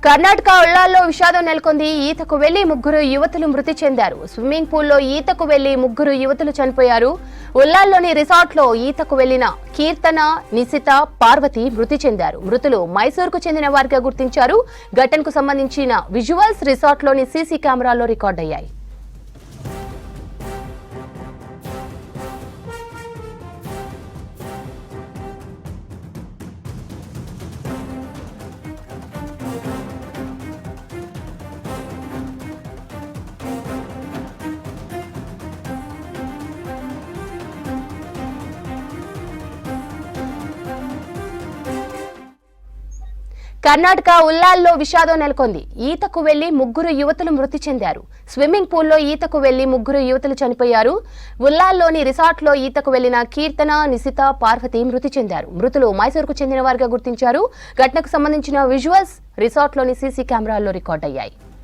కర్ణాటక ఉల్లాల్లో విషాదం నెలకొంది. ఈతకు వెళ్లి ముగ్గురు యువతులు మృతి చెందారు. స్విమ్మింగ్ పూల్లో ఈతకు వెళ్లి ముగ్గురు యువతులు చనిపోయారు. ఉల్లాల్లోని రిసార్ట్లో ఈతకు వెళ్లిన కీర్తన, నిశిత, పార్వతి మృతి చెందారు. మృతులు మైసూరుకు చెందిన వారిగా గుర్తించారు. ఘటనకు సంబంధించిన విజువల్స్ రిసార్ట్లోని సీసీ కెమెరాల్లో రికార్డయ్యాయి. కర్ణాటక ఉల్లాల్లో విషాదం నెలకొంది. ఈతకు వెళ్లి ముగ్గురు యువతులు మృతి చెందారు. స్విమ్మింగ్ పూల్లో ఈతకు వెళ్లి ముగ్గురు యువతులు చనిపోయారు. ఉల్లాల్లోని రిసార్ట్లో ఈతకు వెళ్లిన కీర్తన, నిశిత, పార్వతి మృతి చెందారు. మృతులు మైసూరుకు చెందిన వారిగా గుర్తించారు. ఘటనకు సంబంధించిన విజువల్స్ రిసార్ట్లోని సీసీ కెమెరాల్లో రికార్డయ్యాయి.